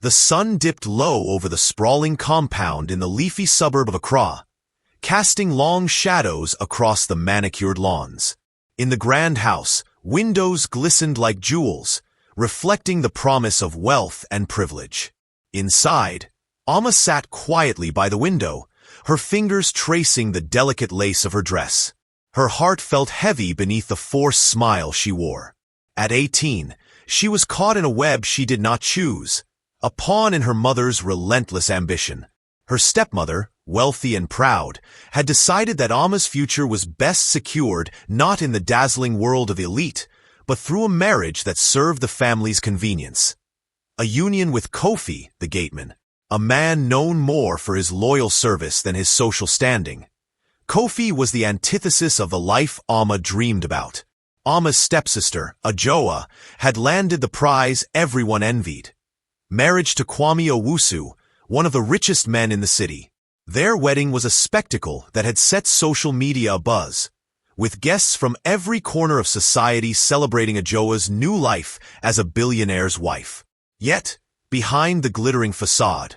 The sun dipped low over the sprawling compound in the leafy suburb of Accra, casting long shadows across the manicured lawns. In the grand house, windows glistened like jewels, reflecting the promise of wealth and privilege. Inside, Amma sat quietly by the window, her fingers tracing the delicate lace of her dress. Her heart felt heavy beneath the forced smile she wore. At 18, she was caught in a web she did not choose, a pawn in her mother's relentless ambition. Her stepmother, wealthy and proud, had decided that Amma's future was best secured not in the dazzling world of the elite, but through a marriage that served the family's convenience. A union with Kofi, the Gateman, a man known more for his loyal service than his social standing. Kofi was the antithesis of the life Amma dreamed about. Amma's stepsister, Ajoa, had landed the prize everyone envied. Marriage to Kwame Owusu, one of the richest men in the city. Their wedding was a spectacle that had set social media abuzz, with guests from every corner of society celebrating Ajoa's new life as a billionaire's wife. Yet, behind the glittering facade,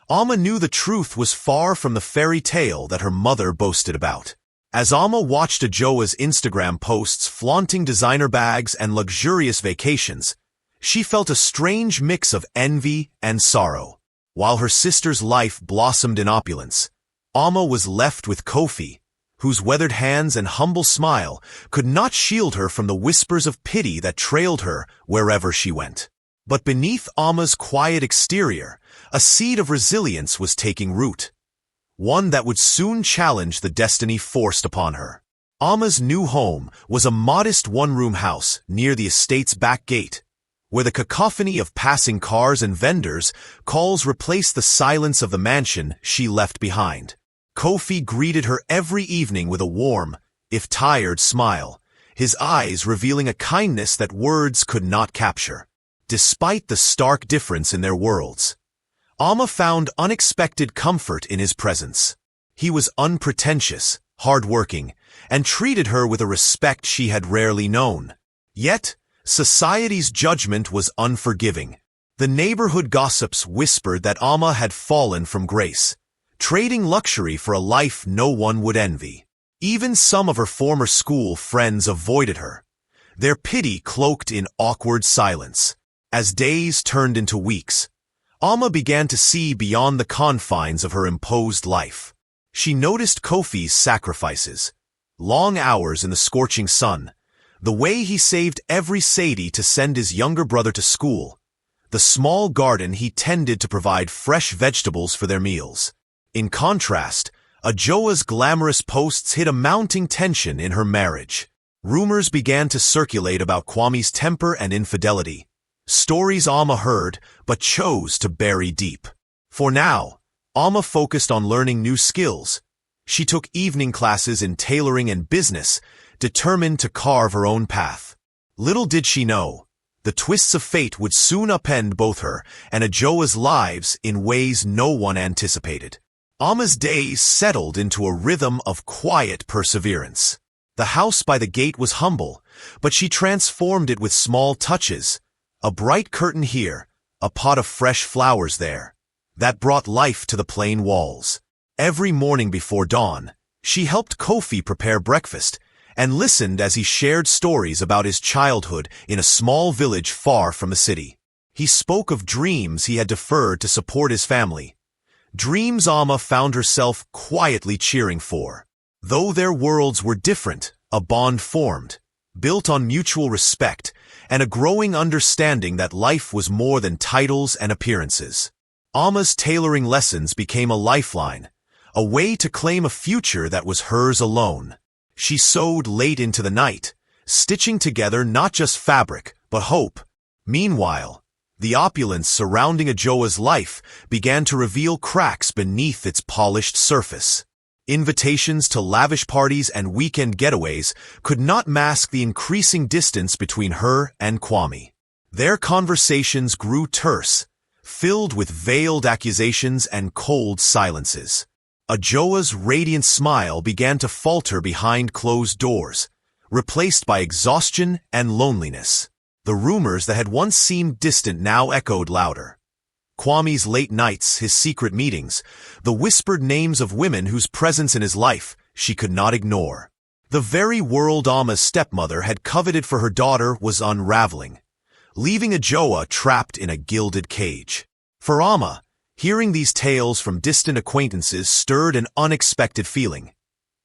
Amma knew the truth was far from the fairy tale that her mother boasted about. As Amma watched Ajoa's Instagram posts flaunting designer bags and luxurious vacations, she felt a strange mix of envy and sorrow. While her sister's life blossomed in opulence, Amma was left with Kofi, whose weathered hands and humble smile could not shield her from the whispers of pity that trailed her wherever she went. But beneath Amma's quiet exterior, a seed of resilience was taking root, one that would soon challenge the destiny forced upon her. Amma's new home was a modest one-room house near the estate's back gate, where the cacophony of passing cars and vendors' calls replaced the silence of the mansion she left behind. Kofi greeted her every evening with a warm, if tired, smile, his eyes revealing a kindness that words could not capture. Despite the stark difference in their worlds, Amma found unexpected comfort in his presence. He was unpretentious, hardworking, and treated her with a respect she had rarely known. Yet, society's judgment was unforgiving. The neighborhood gossips whispered that Amma had fallen from grace, trading luxury for a life no one would envy. Even some of her former school friends avoided her, their pity cloaked in awkward silence. As days turned into weeks, Amma began to see beyond the confines of her imposed life. She noticed Kofi's sacrifices, long hours in the scorching sun, the way he saved every Sadie to send his younger brother to school, the small garden he tended to provide fresh vegetables for their meals. In contrast, Ajoa's glamorous posts hid a mounting tension in her marriage. Rumors began to circulate about Kwame's temper and infidelity, stories Amma heard but chose to bury deep. For now, Amma focused on learning new skills. She took evening classes in tailoring and business, determined to carve her own path. Little did she know, the twists of fate would soon upend both her and Ajoa's lives in ways no one anticipated. Amma's days settled into a rhythm of quiet perseverance. The house by the gate was humble, but she transformed it with small touches. A bright curtain here, a pot of fresh flowers there, that brought life to the plain walls. Every morning before dawn, she helped Kofi prepare breakfast and listened as he shared stories about his childhood in a small village far from the city. He spoke of dreams he had deferred to support his family, dreams Amma found herself quietly cheering for. Though their worlds were different, a bond formed, built on mutual respect and a growing understanding that life was more than titles and appearances. Amma's tailoring lessons became a lifeline, a way to claim a future that was hers alone. She sewed late into the night, stitching together not just fabric, but hope. Meanwhile, the opulence surrounding Ajoa's life began to reveal cracks beneath its polished surface. Invitations to lavish parties and weekend getaways could not mask the increasing distance between her and Kwame. Their conversations grew terse, filled with veiled accusations and cold silences. Ajoa's radiant smile began to falter behind closed doors, replaced by exhaustion and loneliness. The rumors that had once seemed distant now echoed louder. Kwame's late nights, his secret meetings, the whispered names of women whose presence in his life she could not ignore. The very world Ama's stepmother had coveted for her daughter was unraveling, leaving Ajoa trapped in a gilded cage. For Ama, hearing these tales from distant acquaintances stirred an unexpected feeling.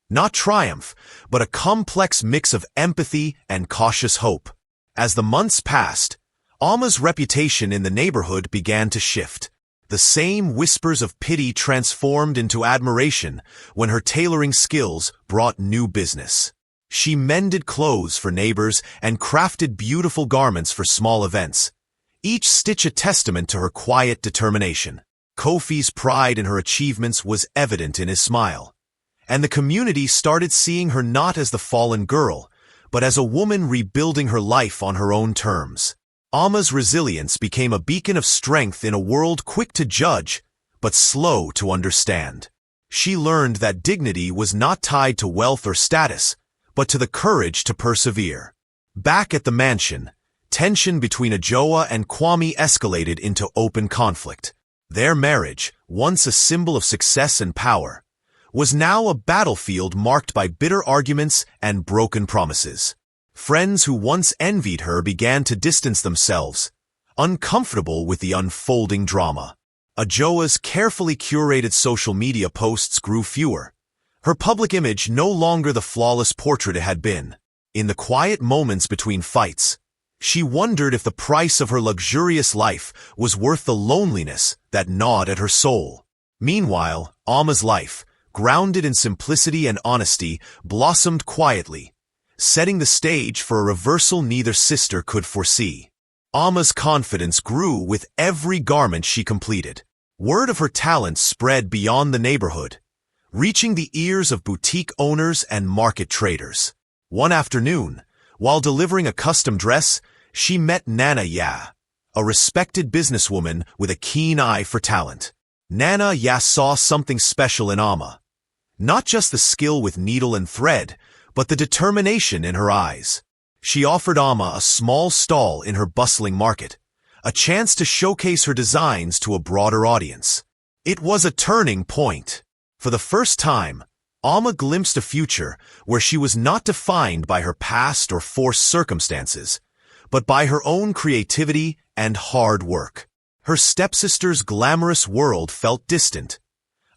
Not triumph, but a complex mix of empathy and cautious hope. As the months passed, Ama's reputation in the neighborhood began to shift. The same whispers of pity transformed into admiration when her tailoring skills brought new business. She mended clothes for neighbors and crafted beautiful garments for small events, each stitch a testament to her quiet determination. Kofi's pride in her achievements was evident in his smile, and the community started seeing her not as the fallen girl, but as a woman rebuilding her life on her own terms. Ama's resilience became a beacon of strength in a world quick to judge, but slow to understand. She learned that dignity was not tied to wealth or status, but to the courage to persevere. Back at the mansion, tension between Ajoa and Kwame escalated into open conflict. Their marriage, once a symbol of success and power, was now a battlefield marked by bitter arguments and broken promises. Friends who once envied her began to distance themselves, uncomfortable with the unfolding drama. Ajoa's carefully curated social media posts grew fewer, her public image no longer the flawless portrait it had been. In the quiet moments between fights, she wondered if the price of her luxurious life was worth the loneliness that gnawed at her soul. Meanwhile, Ama's life, grounded in simplicity and honesty, blossomed quietly, setting the stage for a reversal neither sister could foresee. Ama's confidence grew with every garment she completed. Word of her talent spread beyond the neighborhood, reaching the ears of boutique owners and market traders. One afternoon, while delivering a custom dress, she met Nana Ya, a respected businesswoman with a keen eye for talent. Nana Ya saw something special in Ama. Not just the skill with needle and thread, but the determination in her eyes. She offered Ama a small stall in her bustling market, a chance to showcase her designs to a broader audience. It was a turning point. For the first time, Ama glimpsed a future where she was not defined by her past or forced circumstances, but by her own creativity and hard work. Her stepsister's glamorous world felt distant,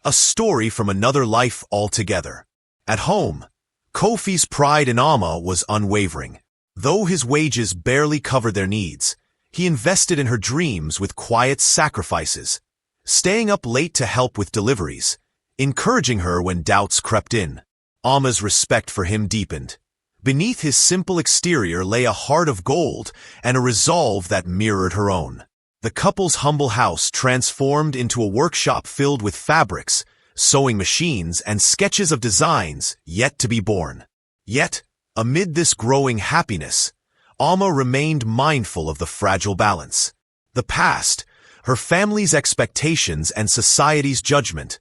a story from another life altogether. At home, Kofi's pride in Ama was unwavering. Though his wages barely covered their needs, he invested in her dreams with quiet sacrifices, staying up late to help with deliveries, encouraging her when doubts crept in. Ama's respect for him deepened. Beneath his simple exterior lay a heart of gold and a resolve that mirrored her own. The couple's humble house transformed into a workshop filled with fabrics, sewing machines, and sketches of designs yet to be born. Yet, amid this growing happiness, Ama remained mindful of the fragile balance. The past, her family's expectations and society's judgment,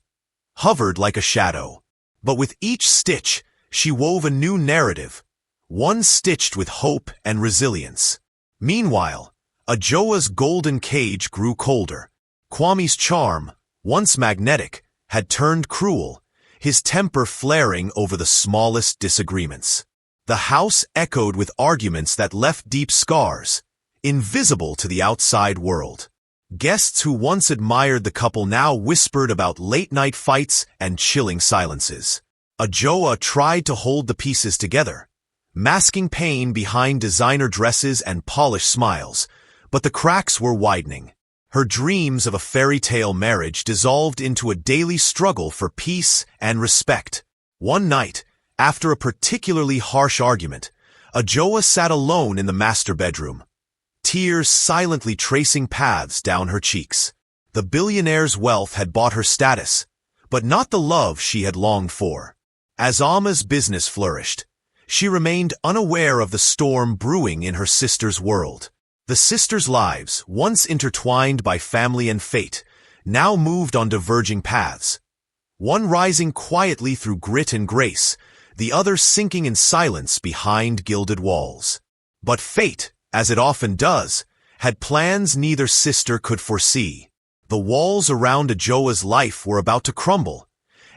hovered like a shadow. But with each stitch, she wove a new narrative, one stitched with hope and resilience. Meanwhile, Ajoa's golden cage grew colder. Kwame's charm, once magnetic, had turned cruel, his temper flaring over the smallest disagreements. The house echoed with arguments that left deep scars, invisible to the outside world. Guests who once admired the couple now whispered about late-night fights and chilling silences. Ajoa tried to hold the pieces together, masking pain behind designer dresses and polished smiles, but the cracks were widening. Her dreams of a fairy tale marriage dissolved into a daily struggle for peace and respect. One night, after a particularly harsh argument, Ajoa sat alone in the master bedroom, tears silently tracing paths down her cheeks. The billionaire's wealth had bought her status, but not the love she had longed for. As Ama's business flourished, she remained unaware of the storm brewing in her sister's world. The sisters' lives, once intertwined by family and fate, now moved on diverging paths. One rising quietly through grit and grace, the other sinking in silence behind gilded walls. But fate, as it often does, had plans neither sister could foresee. The walls around Ajoa's life were about to crumble,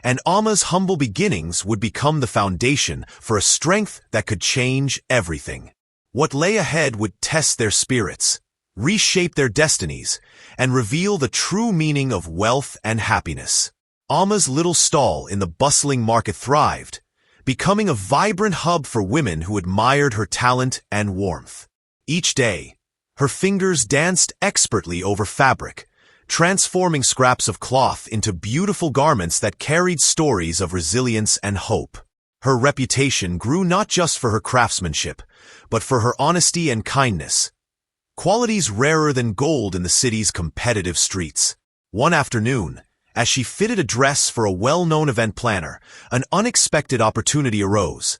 and Amma's humble beginnings would become the foundation for a strength that could change everything. What lay ahead would test their spirits, reshape their destinies, and reveal the true meaning of wealth and happiness. Amma's little stall in the bustling market thrived, becoming a vibrant hub for women who admired her talent and warmth. Each day, her fingers danced expertly over fabric, transforming scraps of cloth into beautiful garments that carried stories of resilience and hope. Her reputation grew not just for her craftsmanship, but for her honesty and kindness, qualities rarer than gold in the city's competitive streets. One afternoon, as she fitted a dress for a well-known event planner, an unexpected opportunity arose.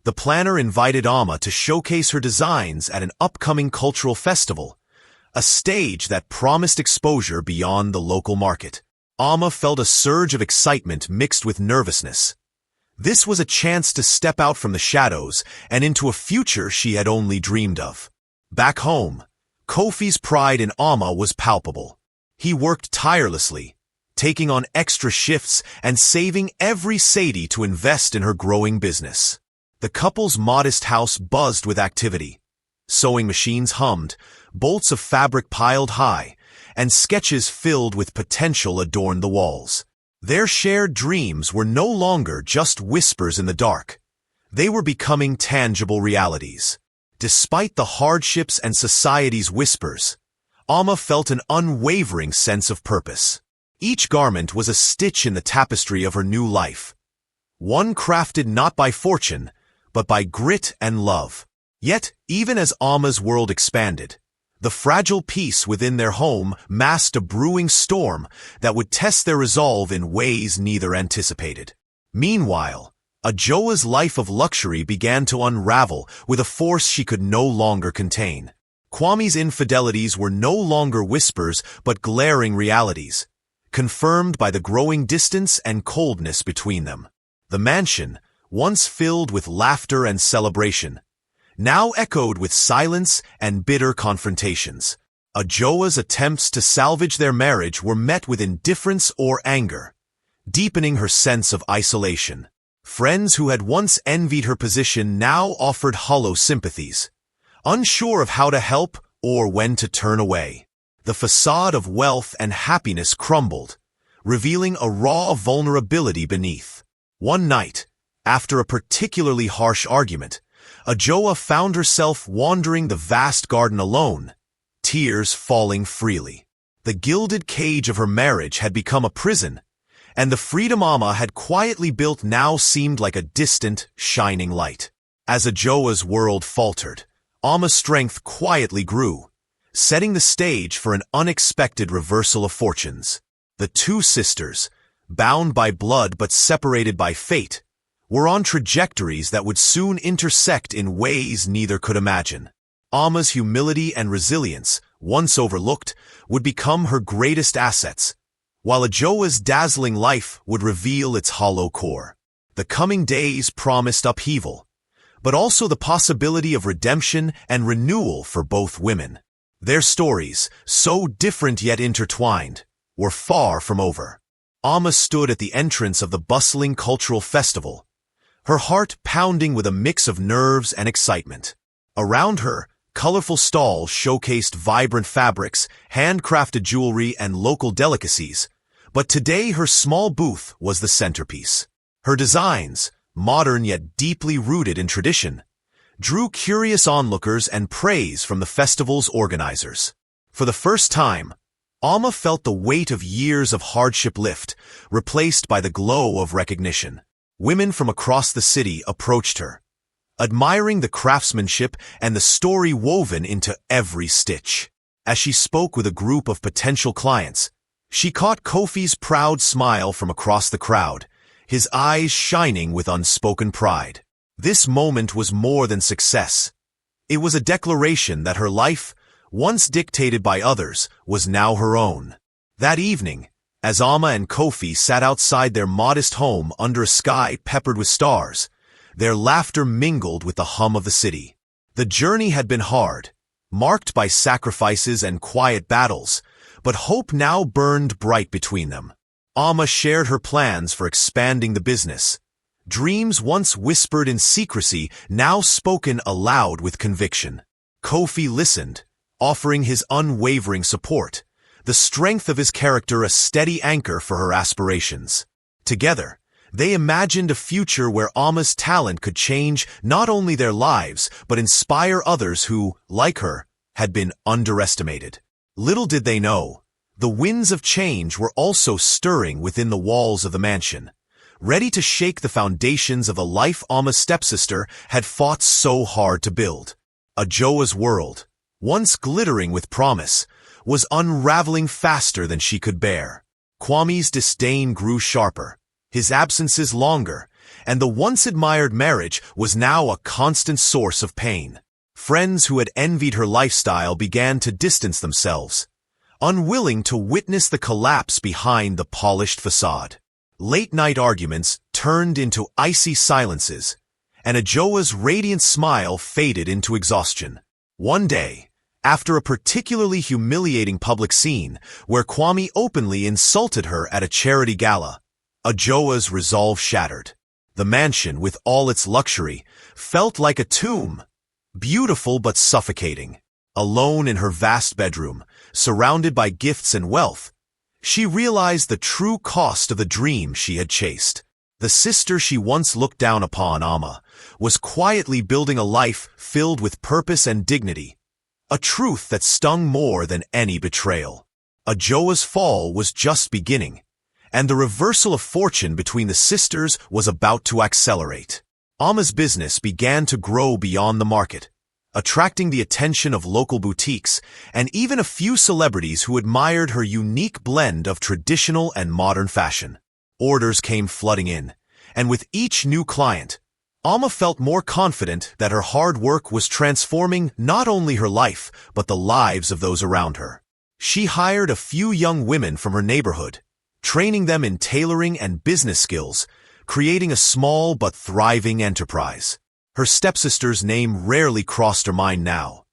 The planner invited Amma to showcase her designs at an upcoming cultural festival, a stage that promised exposure beyond the local market. Amma felt a surge of excitement mixed with nervousness. This was a chance to step out from the shadows and into a future she had only dreamed of. Back home, Kofi's pride in Amma was palpable. He worked tirelessly, taking on extra shifts and saving every sadi to invest in her growing business. The couple's modest house buzzed with activity. Sewing machines hummed, bolts of fabric piled high, and sketches filled with potential adorned the walls. Their shared dreams were no longer just whispers in the dark. They were becoming tangible realities. Despite the hardships and society's whispers, Amma felt an unwavering sense of purpose. Each garment was a stitch in the tapestry of her new life, one crafted not by fortune, but by grit and love. Yet, even as Amma's world expanded, the fragile peace within their home masked a brewing storm that would test their resolve in ways neither anticipated. Meanwhile, Ajoa's life of luxury began to unravel with a force she could no longer contain. Kwame's infidelities were no longer whispers but glaring realities, confirmed by the growing distance and coldness between them. The mansion, once filled with laughter and celebration, now echoed with silence and bitter confrontations. Ajoa's attempts to salvage their marriage were met with indifference or anger, deepening her sense of isolation. Friends who had once envied her position now offered hollow sympathies, unsure of how to help or when to turn away. The facade of wealth and happiness crumbled, revealing a raw vulnerability beneath. One night, after a particularly harsh argument, Ajoa found herself wandering the vast garden alone, tears falling freely. The gilded cage of her marriage had become a prison, and the freedom Amma had quietly built now seemed like a distant, shining light. As Ajoa's world faltered, Amma's strength quietly grew, setting the stage for an unexpected reversal of fortunes. The two sisters, bound by blood but separated by fate, were on trajectories that would soon intersect in ways neither could imagine. Amma's humility and resilience, once overlooked, would become her greatest assets, while Ajoa's dazzling life would reveal its hollow core. The coming days promised upheaval, but also the possibility of redemption and renewal for both women. Their stories, so different yet intertwined, were far from over. Amma stood at the entrance of the bustling cultural festival, her heart pounding with a mix of nerves and excitement. Around her, colorful stalls showcased vibrant fabrics, handcrafted jewelry, and local delicacies, but today her small booth was the centerpiece. Her designs, modern yet deeply rooted in tradition, drew curious onlookers and praise from the festival's organizers. For the first time, Amma felt the weight of years of hardship lift, replaced by the glow of recognition. Women from across the city approached her, admiring the craftsmanship and the story woven into every stitch. As she spoke with a group of potential clients, she caught Kofi's proud smile from across the crowd, his eyes shining with unspoken pride. This moment was more than success. It was a declaration that her life, once dictated by others, was now her own. That evening, as Amma and Kofi sat outside their modest home under a sky peppered with stars, their laughter mingled with the hum of the city. The journey had been hard, marked by sacrifices and quiet battles, but hope now burned bright between them. Amma shared her plans for expanding the business. Dreams once whispered in secrecy, now spoken aloud with conviction. Kofi listened, offering his unwavering support, the strength of his character a steady anchor for her aspirations. Together, they imagined a future where Amma's talent could change not only their lives, but inspire others who, like her, had been underestimated. Little did they know, the winds of change were also stirring within the walls of the mansion, ready to shake the foundations of the life Amma's stepsister had fought so hard to build. Ajoa's world, once glittering with promise, was unraveling faster than she could bear. Kwame's disdain grew sharper, his absences longer, and the once-admired marriage was now a constant source of pain. Friends who had envied her lifestyle began to distance themselves, unwilling to witness the collapse behind the polished facade. Late-night arguments turned into icy silences, and Ajoa's radiant smile faded into exhaustion. One day, after a particularly humiliating public scene where Kwame openly insulted her at a charity gala, Ajoa's resolve shattered. The mansion, with all its luxury, felt like a tomb, beautiful but suffocating. Alone in her vast bedroom, surrounded by gifts and wealth, she realized the true cost of the dream she had chased. The sister she once looked down upon, Amma, was quietly building a life filled with purpose and dignity, a truth that stung more than any betrayal. Ajoa's fall was just beginning, and the reversal of fortune between the sisters was about to accelerate. Amma's business began to grow beyond the market, attracting the attention of local boutiques and even a few celebrities who admired her unique blend of traditional and modern fashion. Orders came flooding in, and with each new client, Amma felt more confident that her hard work was transforming not only her life, but the lives of those around her. She hired a few young women from her neighborhood, training them in tailoring and business skills, creating a small but thriving enterprise. Her stepsister's name rarely crossed her mind now,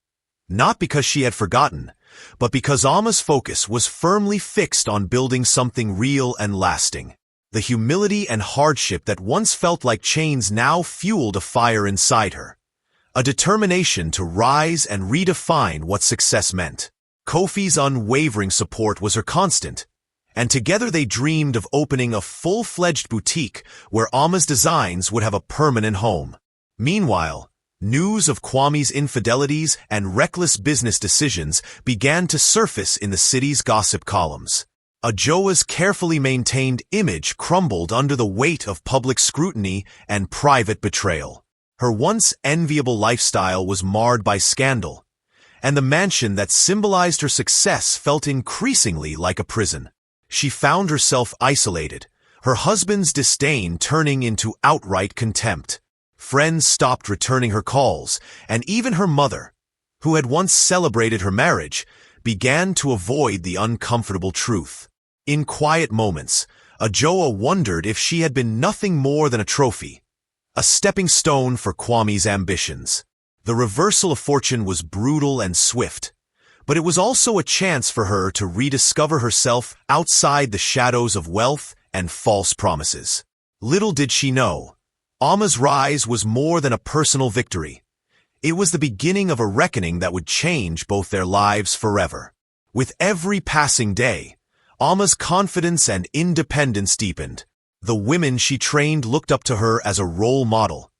not because she had forgotten, but because Amma's focus was firmly fixed on building something real and lasting. The humility and hardship that once felt like chains now fueled a fire inside her, a determination to rise and redefine what success meant. Kofi's unwavering support was her constant, and together they dreamed of opening a full-fledged boutique where Amma's designs would have a permanent home. Meanwhile, news of Kwame's infidelities and reckless business decisions began to surface in the city's gossip columns. Ajoa's carefully maintained image crumbled under the weight of public scrutiny and private betrayal. Her once enviable lifestyle was marred by scandal, and the mansion that symbolized her success felt increasingly like a prison. She found herself isolated, her husband's disdain turning into outright contempt. Friends stopped returning her calls, and even her mother, who had once celebrated her marriage, began to avoid the uncomfortable truth. In quiet moments, Ajoa wondered if she had been nothing more than a trophy, a stepping stone for Kwame's ambitions. The reversal of fortune was brutal and swift, but it was also a chance for her to rediscover herself outside the shadows of wealth and false promises. Little did she know, Amma's rise was more than a personal victory. It was the beginning of a reckoning that would change both their lives forever. With every passing day, Amma's confidence and independence deepened. The women she trained looked up to her as a role model,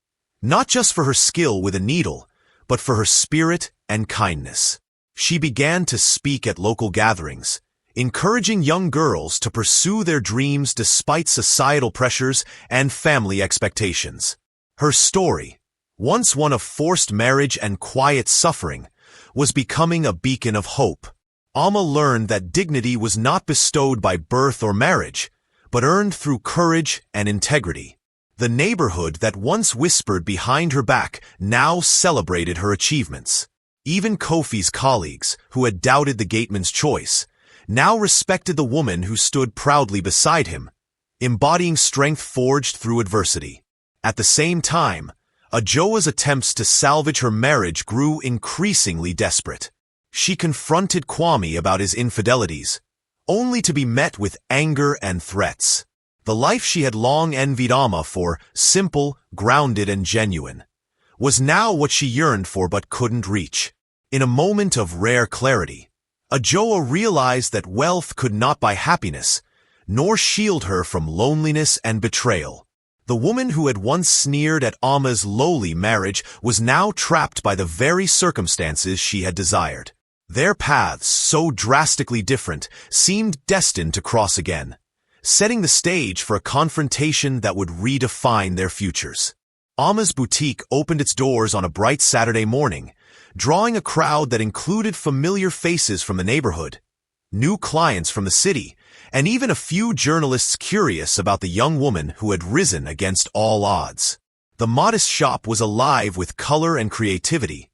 not just for her skill with a needle, but for her spirit and kindness. She began to speak at local gatherings, encouraging young girls to pursue their dreams despite societal pressures and family expectations. Her story, once one of forced marriage and quiet suffering, was becoming a beacon of hope. Amma learned that dignity was not bestowed by birth or marriage, but earned through courage and integrity. The neighborhood that once whispered behind her back now celebrated her achievements. Even Kofi's colleagues, who had doubted the Gateman's choice, now respected the woman who stood proudly beside him, embodying strength forged through adversity. At the same time, Ajoa's attempts to salvage her marriage grew increasingly desperate. She confronted Kwame about his infidelities, only to be met with anger and threats. The life she had long envied Amma for, simple, grounded, and genuine, was now what she yearned for but couldn't reach. In a moment of rare clarity, Ajoa realized that wealth could not buy happiness, nor shield her from loneliness and betrayal. The woman who had once sneered at Amma's lowly marriage was now trapped by the very circumstances she had desired. Their paths, so drastically different, seemed destined to cross again, setting the stage for a confrontation that would redefine their futures. Amma's boutique opened its doors on a bright Saturday morning, drawing a crowd that included familiar faces from the neighborhood, new clients from the city, and even a few journalists curious about the young woman who had risen against all odds. The modest shop was alive with color and creativity,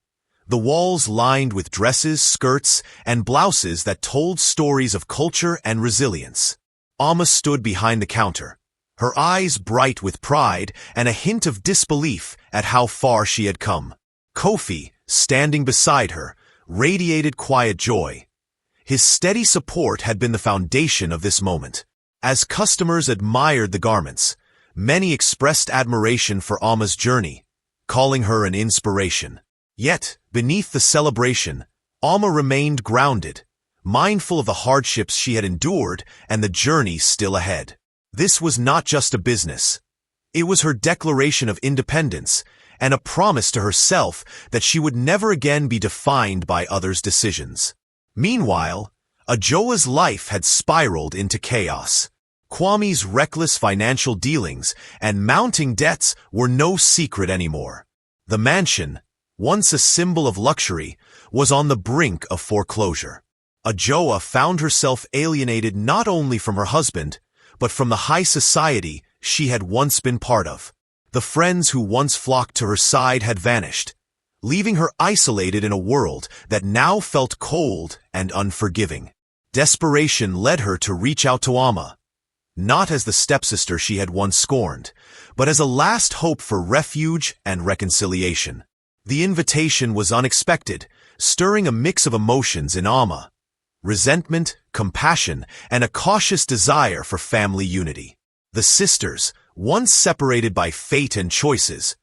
the walls lined with dresses, skirts, and blouses that told stories of culture and resilience. Amma stood behind the counter, her eyes bright with pride and a hint of disbelief at how far she had come. Kofi, standing beside her, radiated quiet joy. His steady support had been the foundation of this moment. As customers admired the garments, many expressed admiration for Amma's journey, calling her an inspiration. Yet, beneath the celebration, Amma remained grounded, mindful of the hardships she had endured and the journey still ahead. This was not just a business. It was her declaration of independence and a promise to herself that she would never again be defined by others' decisions. Meanwhile, Ajoa's life had spiraled into chaos. Kwame's reckless financial dealings and mounting debts were no secret anymore. The mansion, once a symbol of luxury, was on the brink of foreclosure. Ajoa found herself alienated not only from her husband, but from the high society she had once been part of. The friends who once flocked to her side had vanished, leaving her isolated in a world that now felt cold and unforgiving. Desperation led her to reach out to Amma, not as the stepsister she had once scorned, but as a last hope for refuge and reconciliation. The invitation was unexpected, stirring a mix of emotions in Amma: resentment, compassion, and a cautious desire for family unity. The sisters, once separated by fate and choices,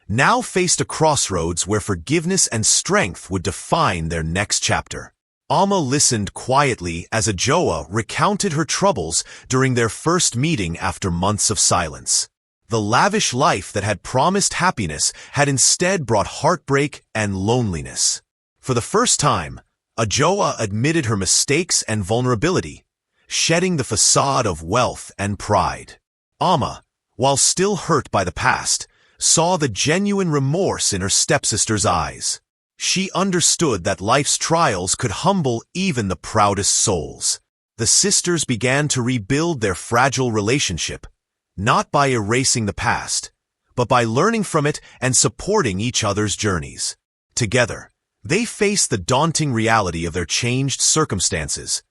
now faced a crossroads where forgiveness and strength would define their next chapter. Amma listened quietly as Ajoa recounted her troubles during their first meeting after months of silence. The lavish life that had promised happiness had instead brought heartbreak and loneliness. For the first time, Ajoa admitted her mistakes and vulnerability, shedding the facade of wealth and pride. Amma, while still hurt by the past, saw the genuine remorse in her stepsister's eyes. She understood that life's trials could humble even the proudest souls. The sisters began to rebuild their fragile relationship, not by erasing the past, but by learning from it and supporting each other's journeys. Together, they faced the daunting reality of their changed circumstances,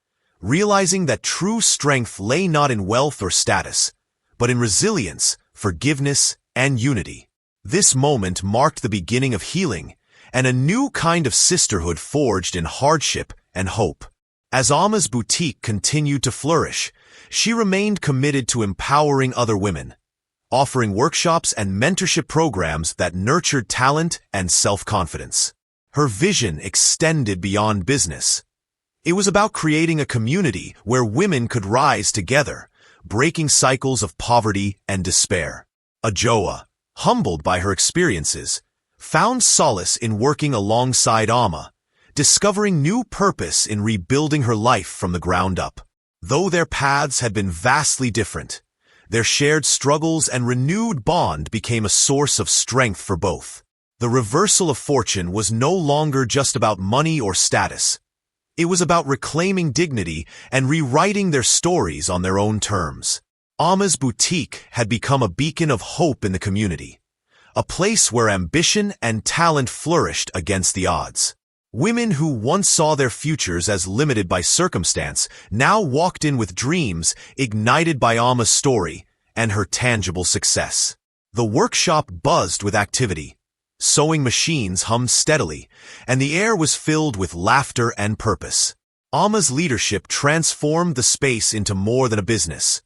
realizing that true strength lay not in wealth or status, but in resilience, forgiveness, and unity. This moment marked the beginning of healing and a new kind of sisterhood forged in hardship and hope. As Amma's boutique continued to flourish, she remained committed to empowering other women, offering workshops and mentorship programs that nurtured talent and self-confidence. Her vision extended beyond business. It was about creating a community where women could rise together, breaking cycles of poverty and despair. Ajoa, humbled by her experiences, found solace in working alongside Amma, discovering new purpose in rebuilding her life from the ground up. Though their paths had been vastly different, their shared struggles and renewed bond became a source of strength for both. The reversal of fortune was no longer just about money or status. It was about reclaiming dignity and rewriting their stories on their own terms. Amma's boutique had become a beacon of hope in the community, a place where ambition and talent flourished against the odds. Women who once saw their futures as limited by circumstance now walked in with dreams ignited by Amma's story and her tangible success. The workshop buzzed with activity, Sewing machines hummed steadily, and the air was filled with laughter and purpose. Amma's leadership transformed the space into more than a business.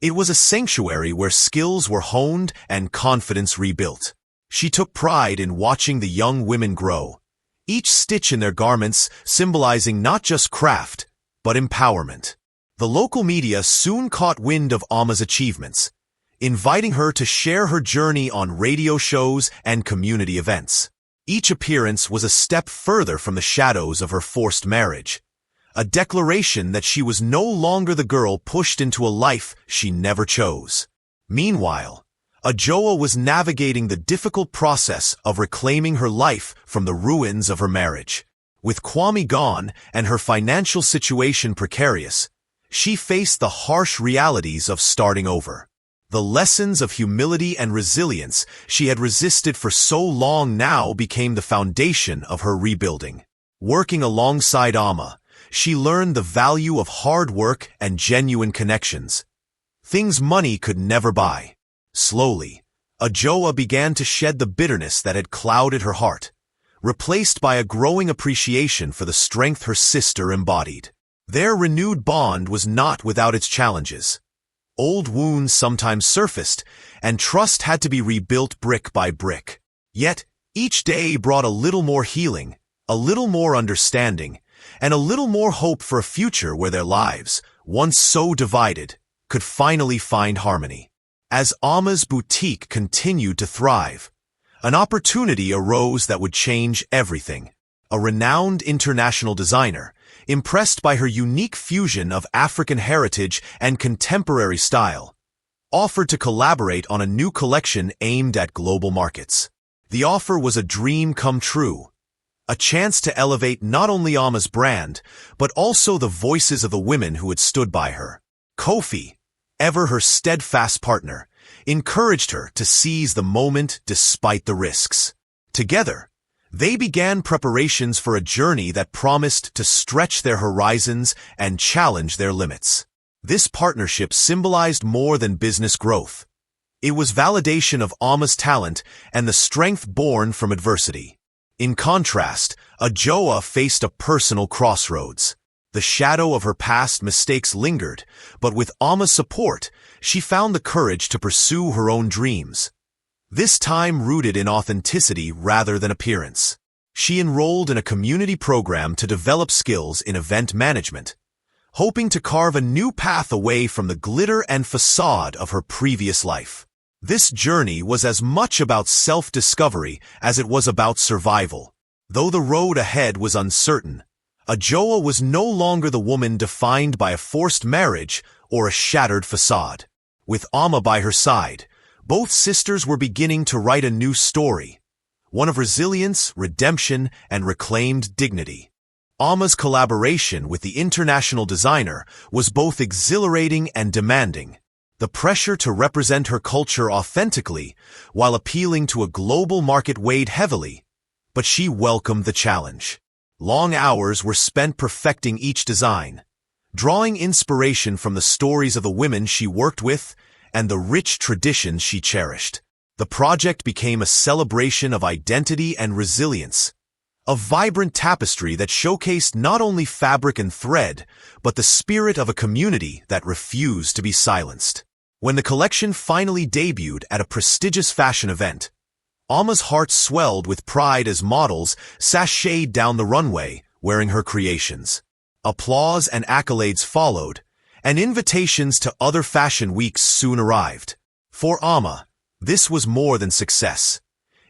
It was a sanctuary where skills were honed and confidence rebuilt. She took pride in watching the young women grow, each stitch in their garments symbolizing not just craft, but empowerment. The local media soon caught wind of Amma's achievements, inviting her to share her journey on radio shows and community events. Each appearance was a step further from the shadows of her forced marriage, a declaration that she was no longer the girl pushed into a life she never chose. Meanwhile, Ajoa was navigating the difficult process of reclaiming her life from the ruins of her marriage. With Kwame gone and her financial situation precarious, she faced the harsh realities of starting over. The lessons of humility and resilience she had resisted for so long now became the foundation of her rebuilding. Working alongside Amma, she learned the value of hard work and genuine connections, things money could never buy. Slowly, Ajoa began to shed the bitterness that had clouded her heart, replaced by a growing appreciation for the strength her sister embodied. Their renewed bond was not without its challenges. Old wounds sometimes surfaced, and trust had to be rebuilt brick by brick. Yet, each day brought a little more healing, a little more understanding, and a little more hope for a future where their lives, once so divided, could finally find harmony. As Amma's boutique continued to thrive, an opportunity arose that would change everything. A renowned international designer, impressed by her unique fusion of African heritage and contemporary style, offered to collaborate on a new collection aimed at global markets. The offer was a dream come true, a chance to elevate not only Amma's brand, but also the voices of the women who had stood by her. Kofi, ever her steadfast partner, encouraged her to seize the moment despite the risks. Together, they began preparations for a journey that promised to stretch their horizons and challenge their limits. This partnership symbolized more than business growth. It was validation of Amma's talent and the strength born from adversity. In contrast, Ajoa faced a personal crossroads. The shadow of her past mistakes lingered, but with Amma's support, she found the courage to pursue her own dreams. This time rooted in authenticity rather than appearance. She enrolled in a community program to develop skills in event management, hoping to carve a new path away from the glitter and facade of her previous life. This journey was as much about self-discovery as it was about survival. Though the road ahead was uncertain, Ajoa was no longer the woman defined by a forced marriage or a shattered facade. With Amma by her side, both sisters were beginning to write a new story, one of resilience, redemption, and reclaimed dignity. Amma's collaboration with the international designer was both exhilarating and demanding. The pressure to represent her culture authentically while appealing to a global market weighed heavily, but she welcomed the challenge. Long hours were spent perfecting each design, drawing inspiration from the stories of the women she worked with and the rich traditions she cherished. The project became a celebration of identity and resilience, a vibrant tapestry that showcased not only fabric and thread, but the spirit of a community that refused to be silenced. When the collection finally debuted at a prestigious fashion event, Amma's heart swelled with pride as models sashayed down the runway wearing her creations. Applause and accolades followed, and invitations to other fashion weeks soon arrived. For Amma, this was more than success.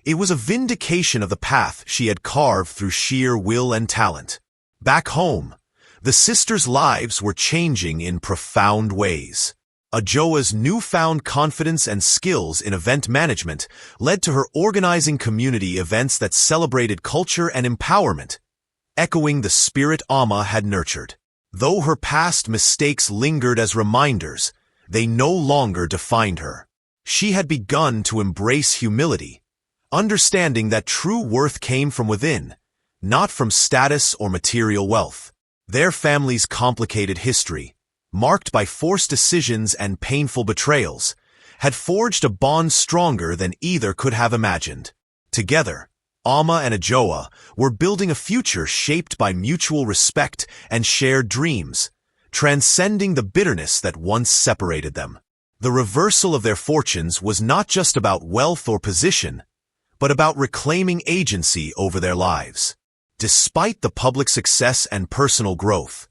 It was a vindication of the path she had carved through sheer will and talent. Back home, the sisters' lives were changing in profound ways. Ajoa's newfound confidence and skills in event management led to her organizing community events that celebrated culture and empowerment, echoing the spirit Amma had nurtured. Though her past mistakes lingered as reminders, they no longer defined her. She had begun to embrace humility, understanding that true worth came from within, not from status or material wealth. Their family's complicated history, marked by forced decisions and painful betrayals, had forged a bond stronger than either could have imagined. Together, Amma and Ajoa were building a future shaped by mutual respect and shared dreams, transcending the bitterness that once separated them. The reversal of their fortunes was not just about wealth or position, but about reclaiming agency over their lives. Despite the public success and personal growth,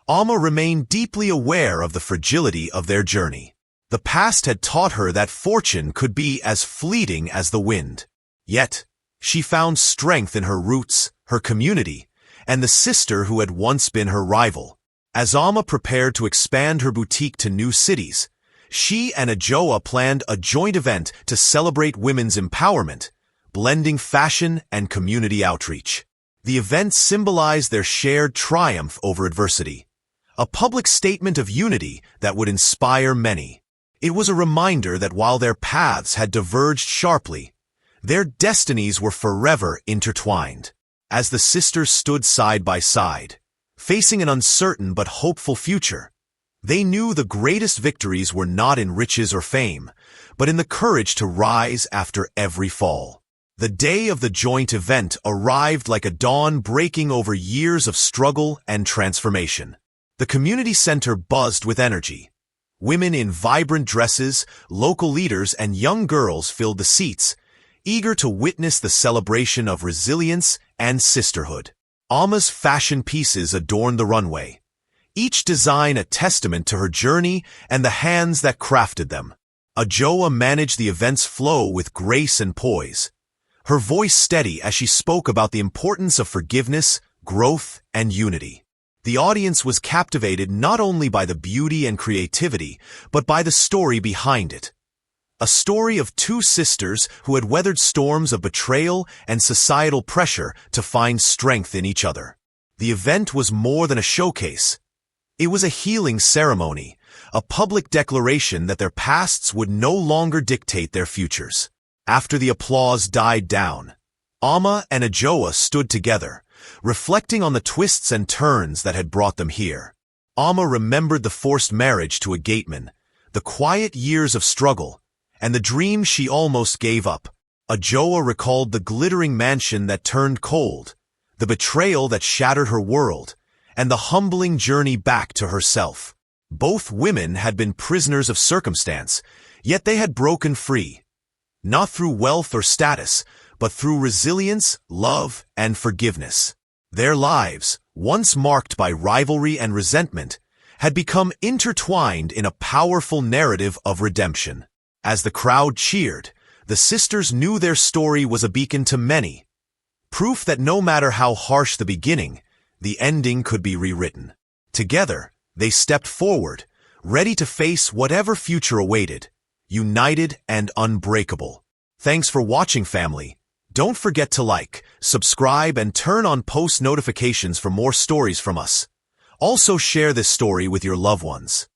Amma remained deeply aware of the fragility of their journey. The past had taught her that fortune could be as fleeting as the wind. Yet, she found strength in her roots, her community, and the sister who had once been her rival. As Amma prepared to expand her boutique to new cities, she and Ajoa planned a joint event to celebrate women's empowerment, blending fashion and community outreach. The event symbolized their shared triumph over adversity, a public statement of unity that would inspire many. It was a reminder that while their paths had diverged sharply, their destinies were forever intertwined. As the sisters stood side by side, facing an uncertain but hopeful future, they knew the greatest victories were not in riches or fame, but in the courage to rise after every fall. The day of the joint event arrived like a dawn breaking over years of struggle and transformation. The community center buzzed with energy. Women in vibrant dresses, local leaders, and young girls filled the seats, eager to witness the celebration of resilience and sisterhood. Amma's fashion pieces adorned the runway, each design a testament to her journey and the hands that crafted them. Ajoa managed the event's flow with grace and poise, her voice steady as she spoke about the importance of forgiveness, growth, and unity. The audience was captivated not only by the beauty and creativity, but by the story behind it. A story of two sisters who had weathered storms of betrayal and societal pressure to find strength in each other. The event was more than a showcase. It was a healing ceremony, a public declaration that their pasts would no longer dictate their futures. After the applause died down, Amma and Ajoa stood together, reflecting on the twists and turns that had brought them here. Amma remembered the forced marriage to a Gateman, the quiet years of struggle, and the dream she almost gave up. Ajoa recalled the glittering mansion that turned cold, the betrayal that shattered her world, and the humbling journey back to herself. Both women had been prisoners of circumstance, yet they had broken free, not through wealth or status, but through resilience, love, and forgiveness. Their lives, once marked by rivalry and resentment, had become intertwined in a powerful narrative of redemption. As the crowd cheered, the sisters knew their story was a beacon to many, proof that no matter how harsh the beginning, the ending could be rewritten. Together, they stepped forward, ready to face whatever future awaited, united and unbreakable. Thanks for watching, family. Don't forget to like, subscribe, and turn on post notifications for more stories from us. Also share this story with your loved ones.